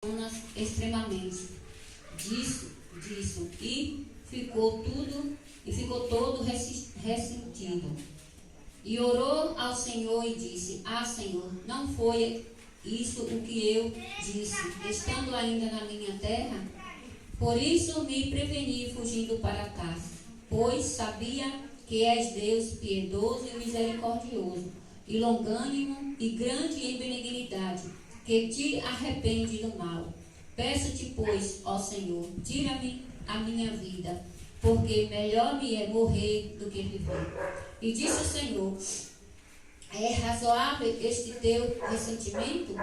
Jonas extremamente disso, e ficou todo ressentido. E orou ao Senhor e disse: Senhor, não foi isso o que eu disse, estando ainda na minha terra? Por isso me preveni fugindo para cá, pois sabia que és Deus piedoso e misericordioso, e longânimo e grande em benignidade, que te arrepende do mal. Peço-te, pois, ó Senhor, tira-me a minha vida, porque melhor me é morrer do que viver. E disse o Senhor: é razoável este teu ressentimento?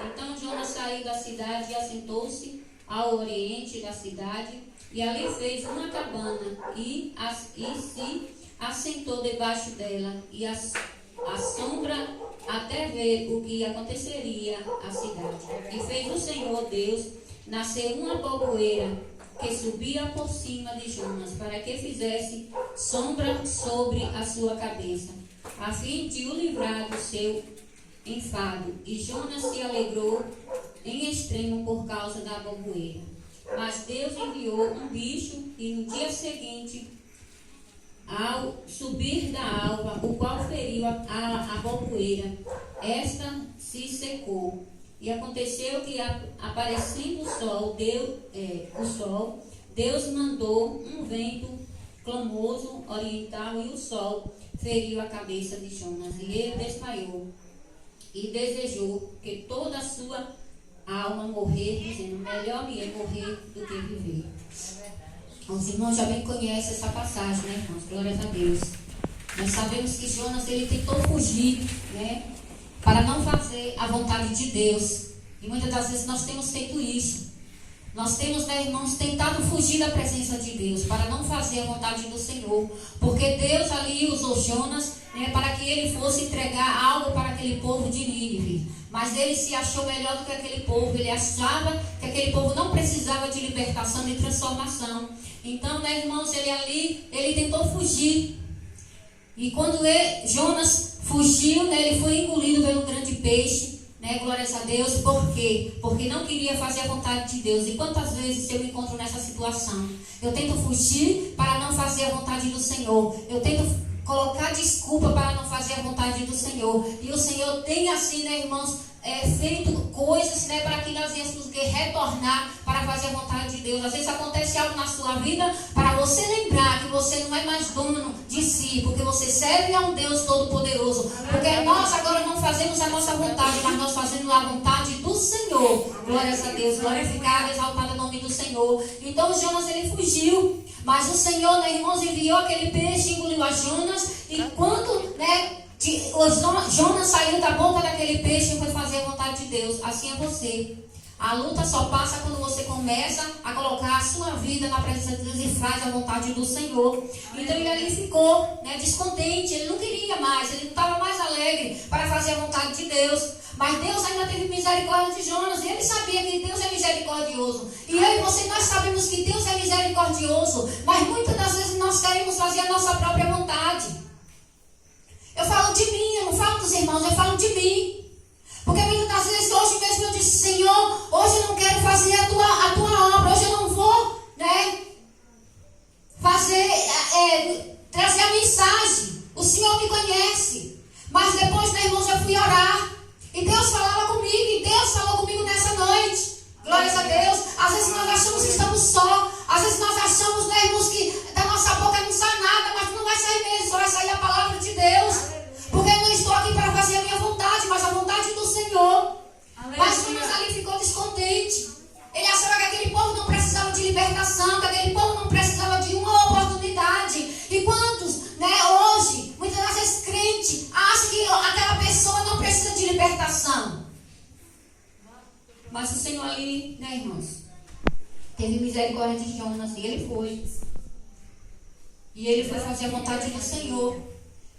Então Jonas saiu da cidade e assentou-se ao oriente da cidade, e ali fez uma cabana, e se assentou debaixo dela, e a sombra até ver o que aconteceria à cidade. E fez o Senhor Deus nascer uma povoeira que subia por cima de Jonas, para que fizesse sombra sobre a sua cabeça, a fim de o livrar do seu enfado. E Jonas se alegrou em extremo por causa da povoeira. Mas Deus enviou um bicho, e no dia seguinte, ao subir da alva, o qual feriu a povoeira, esta se secou. E aconteceu que, aparecendo o sol, Deus mandou um vento clamoso oriental, e o sol feriu a cabeça de Jonas, e ele desmaiou, e desejou que toda a sua alma morrer, dizendo: melhor me é morrer do que viver. Os irmãos já bem conhecem essa passagem, né, irmãos? Glórias a Deus. Nós sabemos que Jonas, ele tentou fugir, né, para não fazer a vontade de Deus. E muitas das vezes nós temos feito isso. Nós temos, né, irmãos, tentado fugir da presença de Deus, para não fazer a vontade do Senhor. Porque Deus ali usou Jonas, né, para que ele fosse entregar algo para aquele povo de Nínive. Mas ele se achou melhor do que aquele povo. Ele achava que aquele povo não precisava de libertação, de transformação. Então, né, irmãos, ele tentou fugir. E quando Jonas fugiu, né, ele foi engolido pelo grande peixe, né, glórias a Deus. Por quê? Porque não queria fazer a vontade de Deus. E quantas vezes eu me encontro nessa situação? Eu tento fugir para não fazer a vontade do Senhor. Eu tento colocar desculpa para não fazer a vontade do Senhor. E o Senhor tem assim, né, irmãos, feito coisas, né, para que nós viéssemos retornar para fazer a vontade de Deus. Às vezes acontece algo na sua vida para você lembrar que você não é mais dono de si, porque você serve a um Deus Todo-Poderoso. Porque nós agora não fazemos a nossa vontade, mas nós fazemos a vontade do Senhor. Glórias a Deus, glorificado, exaltado o nome do Senhor. Então Jonas, ele fugiu, mas o Senhor, né, irmãos, enviou aquele peixe, engoliu a Jonas. E quando, né, Jonas saiu da boca daquele peixe e foi fazer a vontade de Deus. Assim é você. A luta só passa quando você começa a colocar a sua vida na presença de Deus e faz a vontade do Senhor. Então ele ali ficou, né, descontente. Ele não queria mais, ele não estava mais alegre para fazer a vontade de Deus. Mas Deus ainda teve misericórdia de Jonas. E ele sabia que Deus é misericordioso. E eu e você, nós sabemos que Deus é misericordioso. Mas muitas das vezes nós queremos fazer a nossa própria vontade. Eu falo de mim, eu não falo dos irmãos, eu falo de mim. Porque muitas das vezes, hoje mesmo eu disse: Senhor, hoje eu não quero fazer a tua obra, hoje eu não vou, né, trazer a mensagem. O Senhor me conhece. Mas depois, né, irmãos, eu fui orar. E Deus falava comigo, e Deus falou comigo nessa noite. Glórias a Deus. Às vezes nós achamos que estamos só. Às vezes nós achamos, né, irmãos, que da nossa boca não sai nada, mas não vai sair mesmo, só vai sair a palavra de Deus. Porque eu não estou aqui para fazer a minha vontade, mas a vontade do Senhor. Mas Jonas ali ficou descontente. Ele achava que aquele povo não precisava de libertação, que aquele povo não precisava de uma oportunidade. E quantos, né, hoje, muitas das vezes crente, acham que aquela pessoa não precisa de libertação. Mas o Senhor ali, né, irmãos, teve misericórdia de Jonas, e ele foi. E ele foi fazer a vontade do Senhor.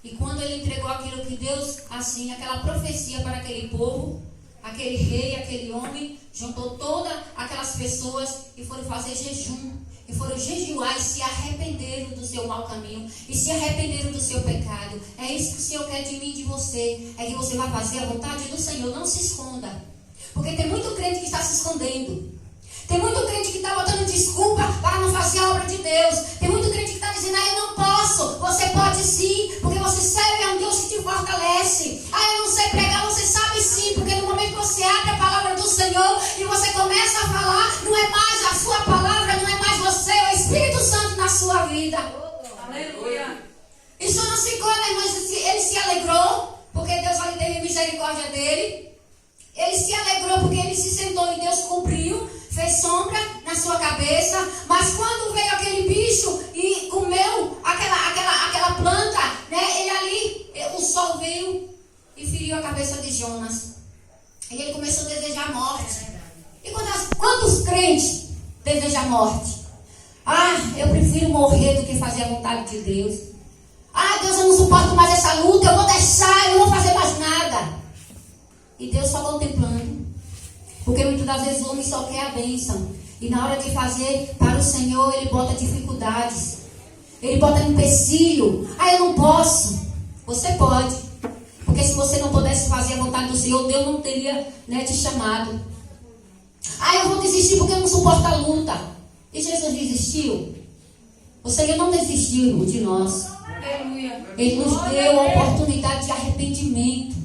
E quando ele entregou aquilo que Deus, assim, aquela profecia para aquele povo, aquele rei, aquele homem, juntou todas aquelas pessoas e foram fazer jejum. E foram jejuar e se arrependeram do seu mau caminho. E se arrependeram do seu pecado. É isso que o Senhor quer de mim e de você. É que você vai fazer a vontade do Senhor. Não se esconda. Porque tem muito crente que está se escondendo. Tem muito crente que está botando desculpa para não fazer a obra de Deus. Tem muito crente que está dizendo, eu não posso. Você pode sim, porque você serve a um Deus que te fortalece. Eu não sei pregar, você sabe sim, porque no momento que você abre a palavra do Senhor e você começa a falar, não é mais a sua palavra, não é mais você, é o Espírito Santo na sua vida. Aleluia. E Jonas ficou, né, irmãs? Ele se alegrou, porque Deus ali teve misericórdia dele. Ele se alegrou porque ele se sentou e Deus cumpriu, fez sombra na sua cabeça. Mas quando veio aquele bicho e comeu aquela planta, né, ele ali, o sol veio e feriu a cabeça de Jonas. E ele começou a desejar a morte. E quantos crentes desejam a morte? Eu prefiro morrer do que fazer a vontade de Deus. Deus, eu não suporto mais essa luta, eu vou deixar, eu não vou fazer mais nada. E Deus só contemplando. Porque muitas das vezes o homem só quer a bênção. E na hora de fazer para o Senhor, ele bota dificuldades. Ele bota empecilho. Eu não posso. Você pode. Porque se você não pudesse fazer a vontade do Senhor, Deus não teria, né, te chamado. Eu vou desistir porque eu não suporto a luta. E Jesus desistiu? O Senhor não desistiu de nós. Ele nos deu a oportunidade de arrependimento.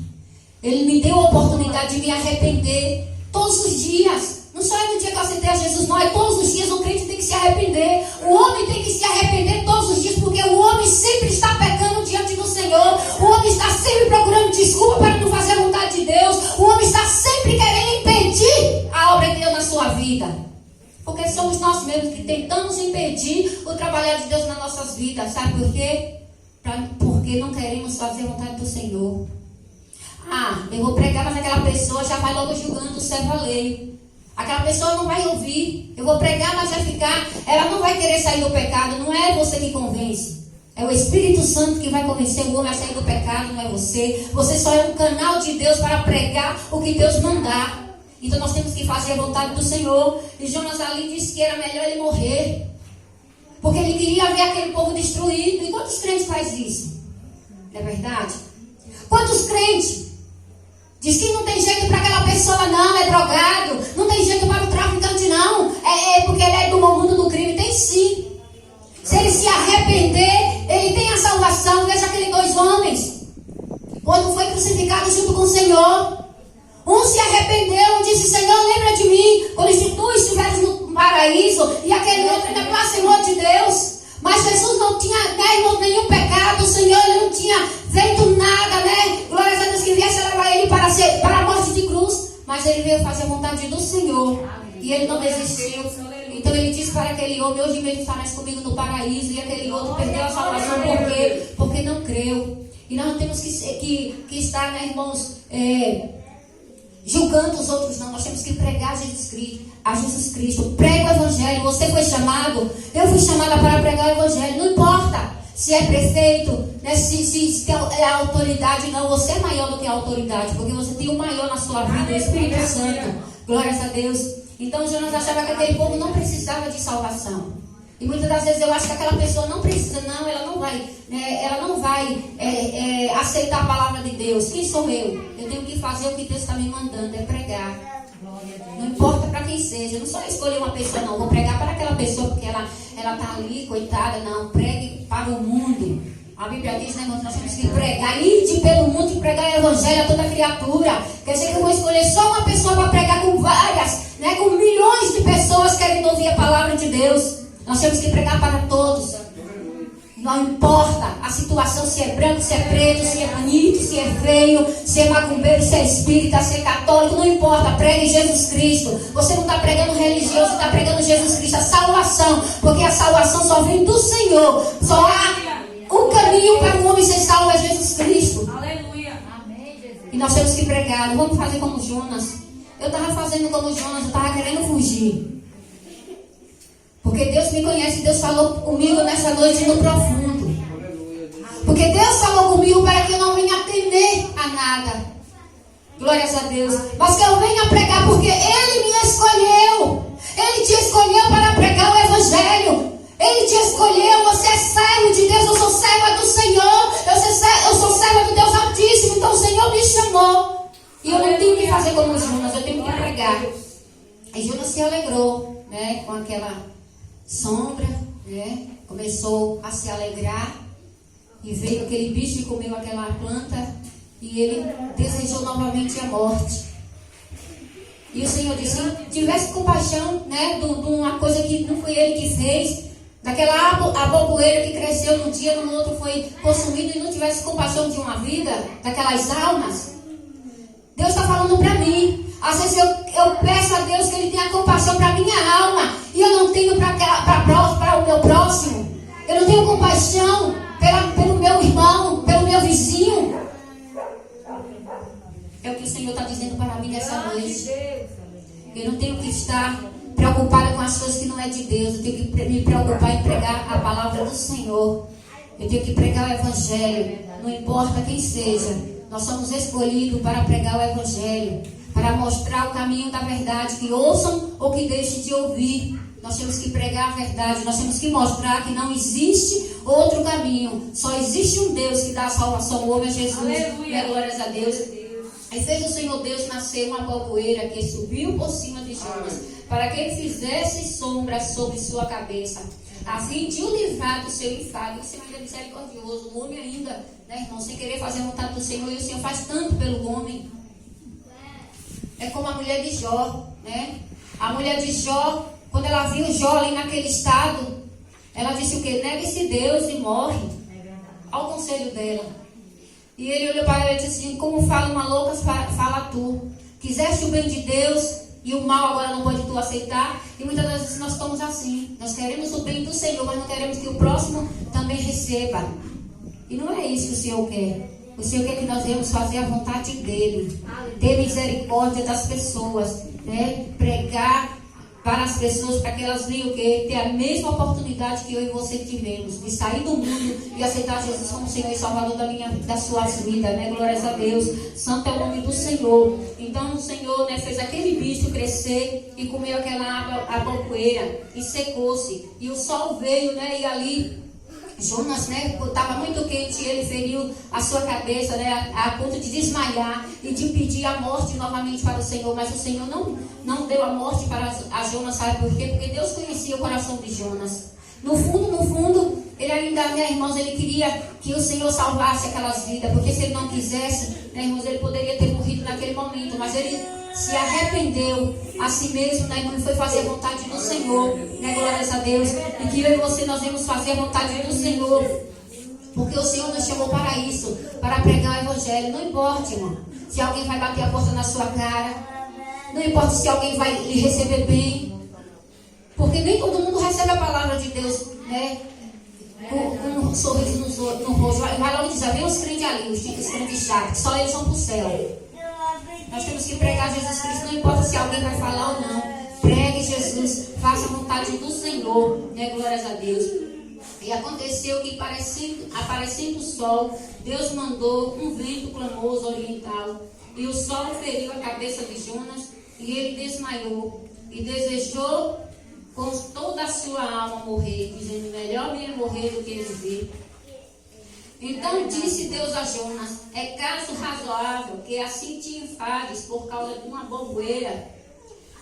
Ele me deu a oportunidade de me arrepender todos os dias. Não só é no dia que eu aceitei a Jesus, não. É todos os dias. O crente tem que se arrepender. O homem tem que se arrepender todos os dias, porque o homem sempre está pecando diante do Senhor. O homem está sempre procurando desculpa para não fazer a vontade de Deus. O homem está sempre querendo impedir a obra de Deus na sua vida. Porque somos nós mesmos que tentamos impedir o trabalhar de Deus nas nossas vidas. Sabe por quê? Porque não queremos fazer a vontade do Senhor. Eu vou pregar, mas aquela pessoa já vai logo julgando o servo alheio. Aquela pessoa não vai ouvir. Eu vou pregar, mas vai ficar. Ela não vai querer sair do pecado. Não é você que convence. É o Espírito Santo que vai convencer o homem a sair do pecado, não é você. Você só é um canal de Deus para pregar o que Deus mandar. Então nós temos que fazer a vontade do Senhor. E Jonas ali disse que era melhor ele morrer. Porque ele queria ver aquele povo destruído. E quantos crentes faz isso? Não é verdade? Quantos crentes diz que não tem jeito para aquela pessoa, não, é drogado, não tem jeito para o traficante, não, porque ele é do mundo do crime? Tem sim. Se ele se arrepender, ele tem a salvação. Veja aqueles 2 homens, quando foi crucificado junto com o Senhor, um se arrependeu e disse, Senhor, lembra de mim, quando tu estiveres no paraíso, e aquele outro ainda blasfemou de Deus. Mas Jesus não tinha, nenhum pecado. O Senhor, ele não tinha feito nada, né? Glória a Deus que viesse levar ele para a morte de cruz. Mas ele veio fazer a vontade do Senhor. E ele não desistiu. Então ele disse para aquele homem, hoje mesmo estarás comigo no paraíso. E aquele outro perdeu a salvação. Por quê? Porque não creu. E nós não temos que estar, né, irmãos, julgando os outros, não. Nós temos que pregar a Jesus Cristo. Prega o Evangelho. Você foi chamado, eu fui chamada para pregar o Evangelho. Não importa se é prefeito, né, se é autoridade, não. Você é maior do que a autoridade, porque você tem o maior na sua vida, o Espírito Santo. Glórias a Deus. Então Jonas achava que aquele povo não precisava de salvação. E muitas das vezes eu acho que aquela pessoa não precisa, não. Ela não vai, né, aceitar a palavra de Deus. Quem sou eu? Eu tenho que fazer o que Deus está me mandando, é pregar. Não importa para quem seja. Eu não só escolher uma pessoa, não. Vou pregar para aquela pessoa porque ela está ali, coitada. Não, pregue para o mundo. A Bíblia diz, né, irmãos, nós temos que pregar, ir pelo mundo e pregar o Evangelho a toda criatura. Quer dizer que eu vou escolher só uma pessoa para pregar com várias, né, com milhões de pessoas querendo ouvir a palavra de Deus. Nós temos que pregar para todos. Não importa a situação, se é branco, se é preto, se é bonito, se é feio, se é macumbeiro, se é espírita, se é católico, não importa. Pregue Jesus Cristo. Você não está pregando religioso, você está pregando Jesus Cristo, a salvação. Porque a salvação só vem do Senhor. Só há um caminho para o homem ser salvo, é Jesus Cristo. Aleluia. E nós temos que pregar. Não vamos fazer como Jonas. Eu estava fazendo como Jonas, eu estava querendo fugir. Porque Deus me conhece, Deus falou comigo nessa noite no profundo. Porque Deus falou comigo para que eu não venha temer a nada. Glórias a Deus. Mas que eu venha pregar porque Ele me escolheu. Ele te escolheu para pregar o Evangelho. Ele te escolheu, você é servo de Deus, eu sou serva do Senhor. Eu sou serva do Deus Altíssimo. Então o Senhor me chamou. E eu não tenho que fazer como Jonas, eu tenho que pregar. Jonas se alegrou, né, com aquela sombra, né? Começou a se alegrar e veio aquele bicho e comeu aquela planta e ele desejou novamente a morte. E o Senhor disse: tivesse compaixão, né, de uma coisa que não foi ele que fez, daquela aboboeira que cresceu num dia, no outro foi consumido, e não tivesse compaixão de uma vida, daquelas almas. Deus está falando para mim. Às vezes eu peço a Deus que Ele tenha compaixão para a minha alma, e eu não tenho para o meu próximo. Eu não tenho compaixão pelo meu irmão, pelo meu vizinho. É o que o Senhor está dizendo para mim nessa noite. Eu não tenho que estar preocupada com as coisas que não é de Deus. Eu tenho que me preocupar em pregar a palavra do Senhor. Eu tenho que pregar o Evangelho. Não importa quem seja. Nós somos escolhidos para pregar o Evangelho, para mostrar o caminho da verdade, que ouçam ou que deixem de ouvir. Nós temos que pregar a verdade. Nós temos que mostrar que não existe outro caminho. Só existe um Deus que dá a salvação. O homem é Jesus. Aleluia. Glórias a Deus. E fez o Senhor Deus nascer uma aboboeira que subiu por cima de Jonas, para que ele fizesse sombra sobre sua cabeça, a fim de o livrar do seu enfado. O Senhor ainda é misericordioso. O homem ainda, né, irmão, sem querer fazer a vontade do Senhor, e o Senhor faz tanto pelo homem. É como a mulher de Jó, né? A mulher de Jó, quando ela viu Jó ali naquele estado, ela disse o quê? Negue-se Deus e morre. Ao conselho dela. E ele olhou para ela e disse assim: como fala uma louca, fala tu. Quiseste o bem de Deus e o mal agora não pode tu aceitar. E muitas das vezes nós estamos assim. Nós queremos o bem do Senhor, mas não queremos que o próximo também receba. E não é isso que o Senhor quer. O Senhor quer que nós devemos fazer a vontade dEle. Ter misericórdia das pessoas, né? Pregar para as pessoas, para que elas venham o quê? Ter a mesma oportunidade que eu e você tivemos, de sair do mundo e aceitar Jesus como Senhor e Salvador das suas vidas, né? Glórias a Deus. Santo é o nome do Senhor. Então o Senhor, né, fez aquele bicho crescer e comeu aquela aboboeira e secou-se. E o sol veio, né? E ali Jonas, né, estava muito quente, ele feriu a sua cabeça, né, a ponto de desmaiar e de pedir a morte novamente para o Senhor. Mas o Senhor não deu a morte para a Jonas, sabe por quê? Porque Deus conhecia o coração de Jonas. No fundo, ele ainda, né, irmãos, ele queria que o Senhor salvasse aquelas vidas, porque se ele não quisesse, né, irmãos, ele poderia ter morrido naquele momento. Mas ele se arrependeu a si mesmo, né, irmão, e foi fazer a vontade do Senhor, né, glórias a Deus. E que eu e você, nós vamos fazer a vontade do Senhor, porque o Senhor nos chamou para isso, para pregar o Evangelho. Não importa, irmão, se alguém vai bater a porta na sua cara, não importa se alguém vai lhe receber bem, porque nem todo mundo recebe a palavra de Deus, né, com um sorriso no rosto. Vai logo dizer: vem os crentes ali, os crentes chatos, só eles vão para o céu. Nós temos que pregar Jesus Cristo, não importa se alguém vai falar ou não. Pregue Jesus, faça a vontade do Senhor, né? Glórias a Deus. E aconteceu que, aparecendo o sol, Deus mandou um vento clamoso oriental, e o sol feriu a cabeça de Jonas, e ele desmaiou, e desejou com toda a sua alma morrer, dizendo: melhor me é morrer do que viver. Então disse Deus a Jonas: é caso razoável que assim te enfades por causa de uma aboboeira?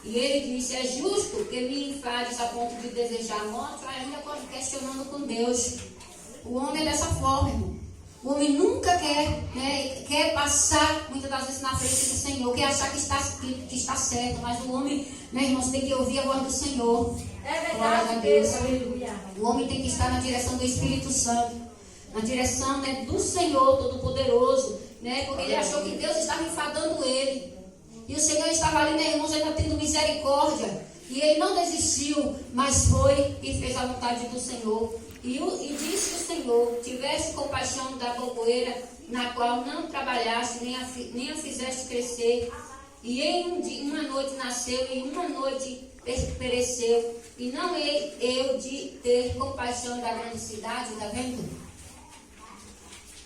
E ele disse: é justo que me enfades a ponto de desejar a morte? Ainda questionando com Deus. O homem é dessa forma, irmão. O homem nunca quer passar, muitas das vezes, na frente do Senhor, quer achar que está certo, mas o homem, né, irmãos, tem que ouvir a voz do Senhor. É verdade, Deus. O homem tem que estar na direção do Espírito Santo, na direção, né, do Senhor Todo-Poderoso, né, porque ele achou que Deus estava enfadando ele. E o Senhor estava ali, né, irmãos, ainda tendo misericórdia. E ele não desistiu, mas foi e fez a vontade do Senhor. E disse o Senhor: tivesse compaixão da aboboeira, na qual não trabalhaste, nem a fizeste crescer. E em uma noite nasceu, e em uma noite pereceu. E não hei eu de ter compaixão da grande cidade, está vendo?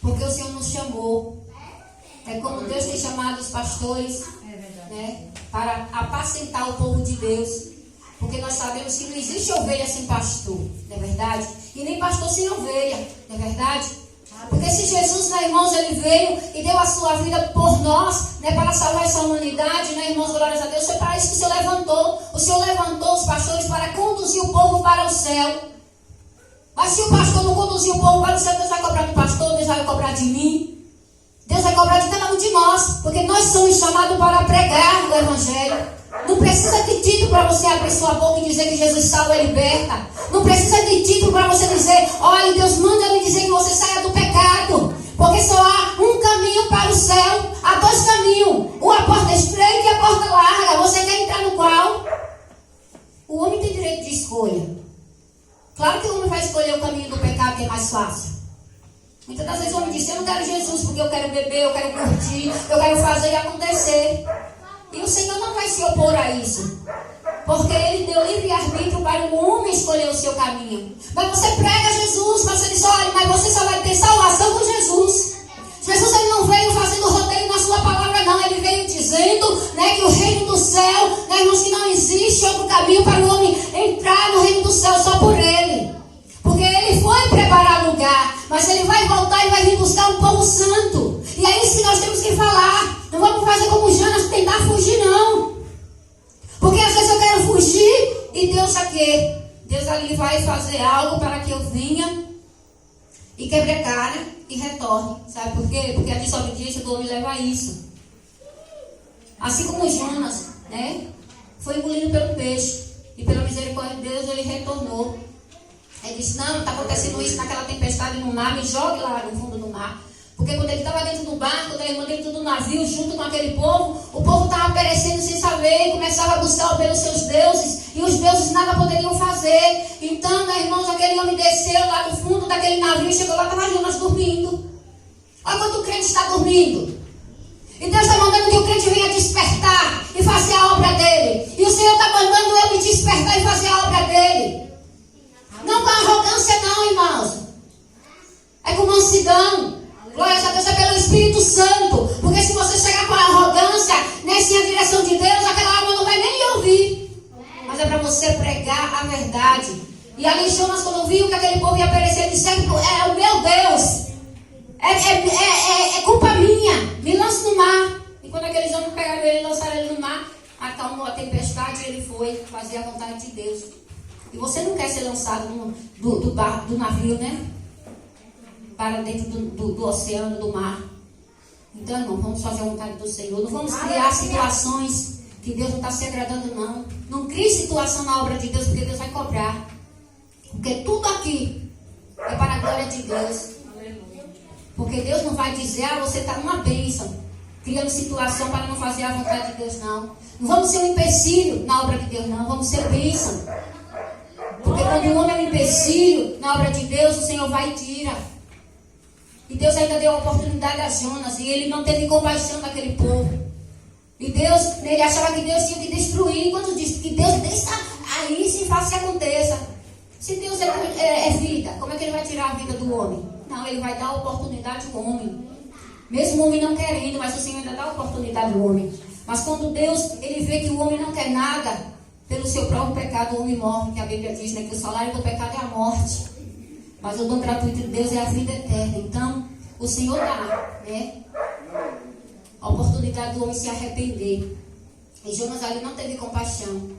Porque o Senhor nos chamou. É como Deus tem chamado os pastores, né, para apacentar o povo de Deus. Porque nós sabemos que não existe ovelha sem pastor, não é verdade? E nem pastor sem ovelha, não é verdade? Porque se Jesus, né, irmãos, ele veio e deu a sua vida por nós, né, para salvar essa humanidade, né, irmãos, glórias a Deus, foi para isso que o Senhor levantou. O Senhor levantou os pastores para conduzir o povo para o céu. Mas se o pastor não conduzir o povo para o céu, Deus vai cobrar do pastor, Deus vai cobrar de mim. Deus vai cobrar de cada um de nós, porque nós somos chamados para pregar o Evangelho. Não precisa de título para você abrir sua boca e dizer que Jesus salva e liberta. Não precisa de título para você dizer, olha, Deus manda lhe dizer que você saia do pecado. Porque só há um caminho para o céu, há dois caminhos. A porta estreita e a porta larga. Você quer entrar no qual? O homem tem direito de escolha. Claro que o homem vai escolher o caminho do pecado, que é mais fácil. Muitas das vezes o homem diz, eu não quero Jesus porque eu quero beber, eu quero curtir, eu quero fazer e acontecer. E o Senhor não vai se opor a isso. Porque Ele deu livre-arbítrio para o homem escolher o seu caminho. Mas você prega Jesus, você diz, olha, mas você só vai ter salvação com Jesus. Jesus ele não veio fazendo roteiro na sua palavra, não. Ele veio dizendo, né, que o reino do céu, né, irmãos, que não existe outro caminho para o homem entrar no reino do céu só por Ele. Porque Ele foi preparar lugar, mas Ele vai voltar e vai vir buscar um povo santo. E é isso que nós temos que falar. Não vamos fazer como Jonas, tentar fugir, não. Porque às vezes eu quero fugir e Deus aqui. Deus ali vai fazer algo para que eu venha e quebre a cara e retorne. Sabe por quê? Porque a desobediência do homem leva a isso. Assim como Jonas, né, foi engolido pelo peixe. E pela misericórdia de Deus ele retornou. Ele disse, não, está acontecendo isso naquela tempestade no mar, me jogue lá no fundo do mar. Porque quando ele estava dentro do barco, dentro do navio, junto com aquele povo, o povo estava perecendo sem saber, e começava a buscar pelos seus deuses, e os deuses nada poderiam fazer. Então, né, irmãos, aquele homem desceu lá no fundo daquele navio e chegou lá, estava Jonas dormindo. Olha quando o crente está dormindo. E Deus está mandando que o crente venha despertar e fazer a obra dele. E o Senhor está mandando eu me despertar e fazer a obra dele. Não com arrogância não, irmãos. É com mansidão. Glória a Deus, é pelo Espírito Santo. Porque se você chegar com arrogância, né, sem a direção de Deus, aquela alma não vai nem lhe ouvir. Mas é para você pregar a verdade. E ali Jonas, quando viu que aquele povo ia perecer, disse, é o meu Deus. É culpa minha. Me lance no mar. E quando aqueles homens pegaram ele e lançaram ele no mar, acalmou a tempestade e ele foi fazer a vontade de Deus. E você não quer ser lançado do navio, né? Para dentro do oceano, do mar. Então, irmão, vamos fazer a vontade do Senhor. Não vamos criar situações que Deus não está se agradando, não. Não crie situação na obra de Deus, porque Deus vai cobrar. Porque tudo aqui é para a glória de Deus. Porque Deus não vai dizer, você está numa bênção, criando situação para não fazer a vontade de Deus, não. Não vamos ser um empecilho na obra de Deus, não. Vamos ser bênção. Porque quando o homem é um empecilho na obra de Deus, o Senhor vai e tira. E Deus ainda deu a oportunidade a Jonas. E ele não teve compaixão daquele povo. E Deus, ele achava que Deus tinha que destruir. Enquanto disse que Deus deixa aí, se faz que aconteça. Se Deus é vida, como é que ele vai tirar a vida do homem? Não, ele vai dar a oportunidade ao homem. Mesmo o homem não querendo, mas o Senhor ainda dá a oportunidade ao homem. Mas quando Deus, ele vê que o homem não quer nada, pelo seu próprio pecado o homem morre. Que a Bíblia diz, né, que o salário do pecado é a morte. Mas o dom gratuito de Deus é a vida eterna. Então, o Senhor dá, né, a oportunidade do homem se arrepender. E Jonas ali não teve compaixão,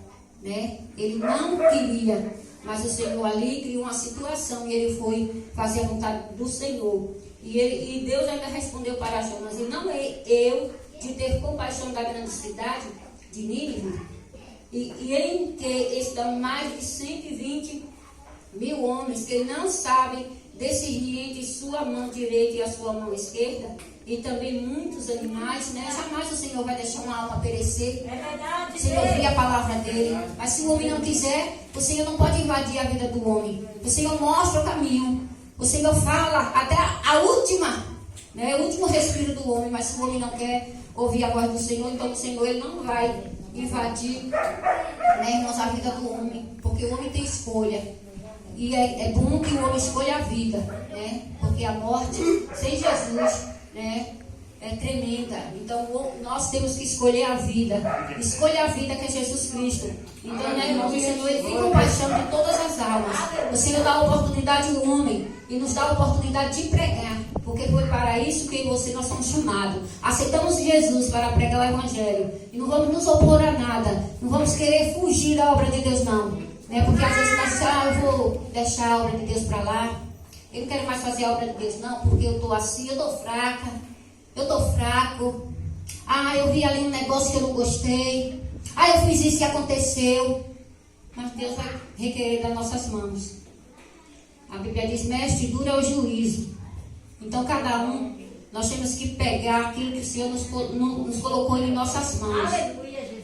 né? Ele não queria, mas o Senhor ali criou uma situação e ele foi fazer a vontade do Senhor. E Deus ainda respondeu para Jonas, e não é eu de ter compaixão da grande cidade de Nínive, e em que estão mais de 120 mil homens que não sabem discernir entre sua mão direita e a sua mão esquerda, e também muitos animais, né? Jamais o Senhor vai deixar uma alma perecer. É verdade. Sem ouvir a palavra dele. Mas se o homem não quiser, o Senhor não pode invadir a vida do homem. O Senhor mostra o caminho. O Senhor fala até a última, né? O último respiro do homem. Mas se o homem não quer ouvir a voz do Senhor, então o Senhor ele não vai invadir, né, irmãos, a vida do homem. Porque o homem tem escolha. E é bom que o homem escolha a vida, né? Porque a morte sem Jesus, né, é tremenda. Então nós temos que escolher a vida. Escolha a vida que é Jesus Cristo. Então, né, irmãos, o Senhor ele tem compaixão de todas as almas. O Senhor dá a oportunidade ao homem e nos dá a oportunidade de pregar. Porque foi para isso que você nós somos chamados. Aceitamos Jesus para pregar o Evangelho. E não vamos nos opor a nada. Não vamos querer fugir da obra de Deus, não. Né? Porque às vezes nós dizemos, eu vou deixar a obra de Deus para lá. Eu não quero mais fazer a obra de Deus, não, porque eu estou assim, eu estou fraca, eu estou fraco. Eu vi ali um negócio que eu não gostei. Eu fiz isso e aconteceu. Mas Deus vai requerer das nossas mãos. A Bíblia diz, mestre, duro é o juízo. Então, cada um, nós temos que pegar aquilo que o Senhor nos colocou em nossas mãos.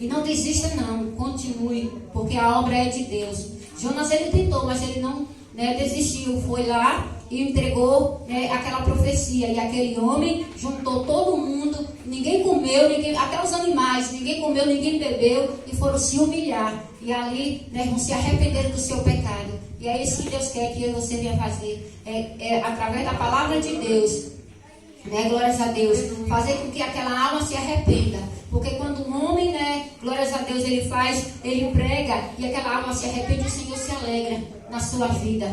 E não desista, não, continue, porque a obra é de Deus. Jonas, ele tentou, mas ele não desistiu, foi lá e entregou aquela profecia. E aquele homem juntou todo mundo, ninguém comeu, até os animais, ninguém comeu, ninguém bebeu, e foram se humilhar. E ali vão se arrepender do seu pecado. E é isso que Deus quer que eu e você venha fazer, através da palavra de Deus, glórias a Deus, fazer com que aquela alma se arrependa. Porque quando um homem, glórias a Deus, ele prega e aquela alma se arrepende, o Senhor se alegra na sua vida,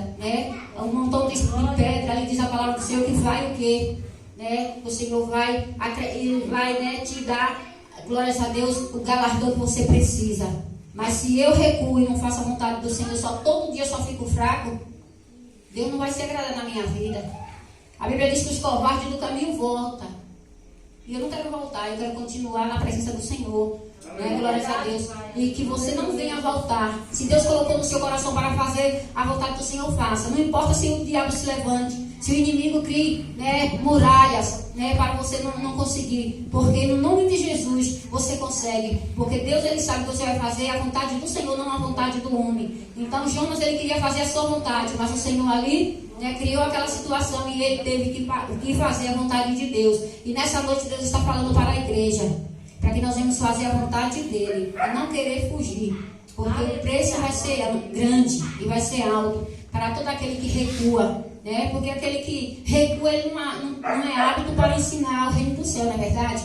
Um montão de pedra, ali diz a palavra do Senhor que vai o quê? O Senhor vai te dar, glórias a Deus, o galardão que você precisa. Mas se eu recuo e não faço a vontade do Senhor, todo dia só fico fraco, Deus não vai se agradar na minha vida. A Bíblia diz que os covardes do caminho voltam. E eu não quero voltar, eu quero continuar na presença do Senhor. Glórias a Deus. E que você não venha voltar. Se Deus colocou no seu coração para fazer a vontade do Senhor, faça. Não importa se o diabo se levante, se o inimigo crie muralhas para você não conseguir. Porque no nome de Jesus você consegue. Porque Deus ele sabe que você vai fazer a vontade do Senhor, não a vontade do homem. Então Jonas ele queria fazer a sua vontade, mas o Senhor ali criou aquela situação e ele teve que fazer a vontade de Deus. E nessa noite Deus está falando para a igreja, para que nós venhamos fazer a vontade dele e não querer fugir, porque o preço vai ser grande e vai ser alto para todo aquele que recua, porque aquele que recua ele não é hábito para ensinar o reino do céu, não é verdade?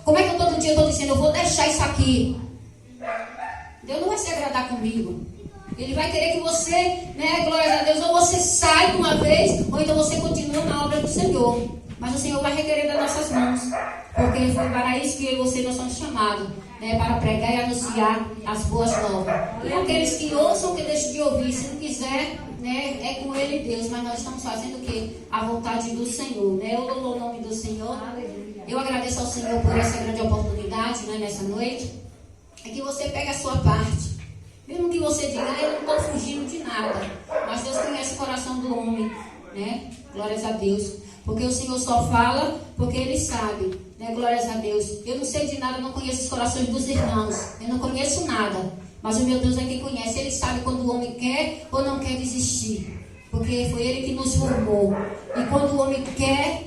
Como é que eu todo dia estou dizendo, eu vou deixar isso aqui? Deus não vai se agradar comigo. Ele vai querer que você, glórias a Deus, ou você sai de uma vez, ou então você continua na obra do Senhor. Mas o Senhor vai requerer das nossas mãos, porque foi para isso que eu e você nós somos chamados, para pregar e anunciar as boas novas. E aqueles que ouçam, que deixem de ouvir, se não quiser, é com ele Deus, mas nós estamos fazendo o quê? A vontade do Senhor, Eu louvo o nome do Senhor. Eu agradeço ao Senhor por essa grande oportunidade, nessa noite. É que você pegue a sua parte. Mesmo que você diga, eu não estou fugindo de nada. Mas Deus conhece o coração do homem, Glórias a Deus. Porque o Senhor só fala porque Ele sabe, Glórias a Deus. Eu não sei de nada, eu não conheço os corações dos irmãos. Eu não conheço nada. Mas o meu Deus é quem conhece. Ele sabe quando o homem quer ou não quer desistir. Porque foi Ele que nos formou. E quando o homem quer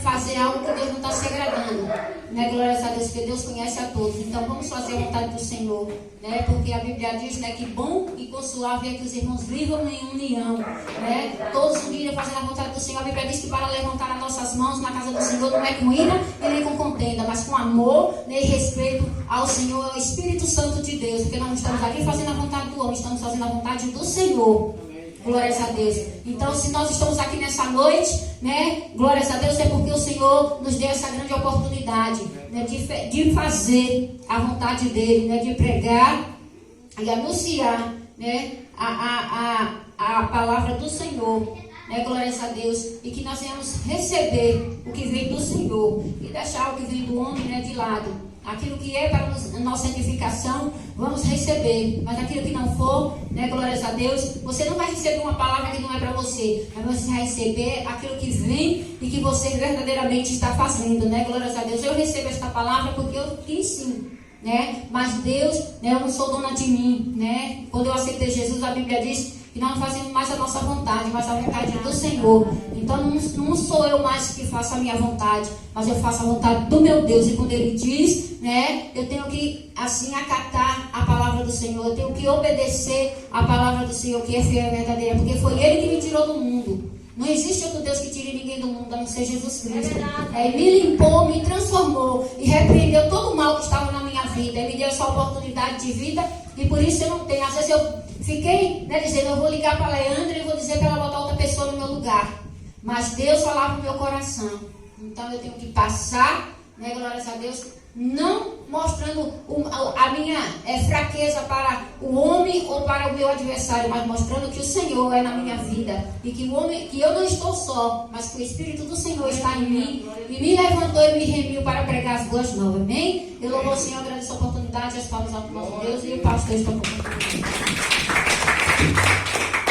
fazer algo que Deus não está se agradando, glórias a Deus, porque Deus conhece a todos. Então vamos fazer a vontade do Senhor, porque a Bíblia diz que bom e consulável é que os irmãos vivam em união, todos unidos fazendo a vontade do Senhor. A Bíblia diz que para levantar as nossas mãos na casa do Senhor não é com ira e nem com contenda, mas com amor e respeito ao Senhor, ao Espírito Santo de Deus, porque nós não estamos aqui fazendo a vontade do homem, estamos fazendo a vontade do Senhor. Glórias a Deus. Então, se nós estamos aqui nessa noite, glórias a Deus, é porque o Senhor nos deu essa grande oportunidade, de fazer a vontade dEle, de pregar e anunciar, a palavra do Senhor, glórias a Deus, e que nós venhamos receber o que vem do Senhor e deixar o que vem do homem, de lado. Aquilo que é para a nossa edificação, vamos receber. Mas aquilo que não for, glórias a Deus, você não vai receber uma palavra que não é para você, mas você vai receber aquilo que vem e que você verdadeiramente está fazendo, glórias a Deus. Eu recebo esta palavra porque eu quis sim, mas Deus, eu não sou dona de mim, Quando eu aceitei Jesus, a Bíblia diz que nós não fazemos mais a nossa vontade, mas a vontade do Senhor. Então não sou eu mais que faço a minha vontade, mas eu faço a vontade do meu Deus. E quando Ele diz, eu tenho que assim acatar a palavra do Senhor, eu tenho que obedecer a palavra do Senhor, que é fiel e verdadeira, porque foi Ele que me tirou do mundo. Não existe outro Deus que tire ninguém do mundo, a não ser Jesus Cristo. Me limpou, me transformou e repreendeu todo o mal que estava na minha vida. Ele me deu essa oportunidade de vida e por isso eu não tenho. Às vezes eu fiquei dizendo, eu vou ligar para a Leandra e vou dizer para ela botar outra pessoa no meu lugar. Mas Deus falava no meu coração. Então eu tenho que passar, glórias a Deus, não mostrando a minha fraqueza para o homem ou para o meu adversário, mas mostrando que o Senhor é na minha vida e que eu não estou só, mas que o Espírito do Senhor está em mim e me levantou e me remiu para pregar as boas novas. Amém? Eu louvo ao Senhor, agradeço a oportunidade, as palmas ao nosso Deus e o pastor está com